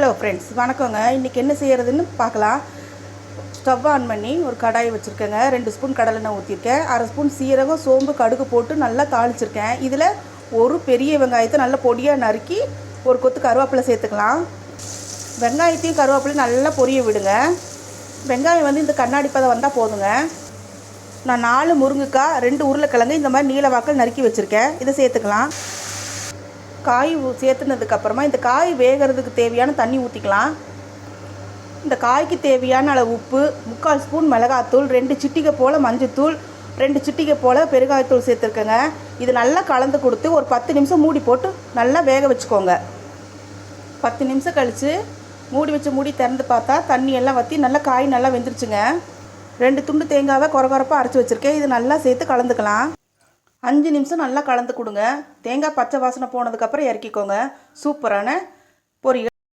Hello friends, வணக்கங்க. இன்றைக்கி என்ன செய்கிறதுன்னு பார்க்கலாம். ஸ்டவ் ஆன் பண்ணி ஒரு கடாயை வச்சுருக்கேங்க. 2 ஸ்பூன் கடலெண்ணெய் ஊற்றிருக்கேன். 1/2 ஸ்பூன் சீரகம், சோம்பு, கடுகு போட்டு நல்லா தாளிச்சிருக்கேன். இதில் ஒரு பெரிய வெங்காயத்தை நல்லா பொடியாக நறுக்கி ஒரு கொத்து கருவேப்பிலை சேர்த்துக்கலாம். வெங்காயத்தையும் கருவேப்பிலையும் நல்லா பொரிய விடுங்க. வெங்காயம் இந்த கண்ணாடி பதம் வந்தால் போதுங்க. நான் 4 முருங்கைக்காய், 2 உருளைக்கிழங்கு இந்த மாதிரி நீல வாக்கில் நறுக்கி வச்சுருக்கேன். இதை சேர்த்துக்கலாம். காய் சேர்த்துனதுக்கப்புறமா இந்த காய் வேகிறதுக்கு தேவையான தண்ணி ஊற்றிக்கலாம். இந்த காய்க்கு தேவையான அளவு உப்பு, 3/4 ஸ்பூன் மிளகாத்தூள், 2 சிட்டிகை போல் மஞ்சத்தூள், 2 சிட்டிகை போல் பெருங்காயத்தூள் சேர்த்துருக்கேங்க. இது நல்லா கலந்து கொடுத்து ஒரு 10 நிமிஷம் மூடி போட்டு நல்லா வேக வச்சுக்கோங்க. 10 நிமிஷம் கழித்து மூடி திறந்து பார்த்தா தண்ணி எல்லாம் வற்றி நல்லா காய் நல்லா வெந்துருச்சுங்க. 2 துண்டு தேங்காவை கொரகொரப்பாக அரைச்சி வச்சுருக்கேன். இது நல்லா சேர்த்து கலந்துக்கலாம். 5 நிமிஷம் நல்லா கலந்து கொடுங்க. தேங்காய் பச்சை வாசனை போனதுக்கப்புறம் இறக்கிக்கோங்க. சூப்பரான பொரியல்.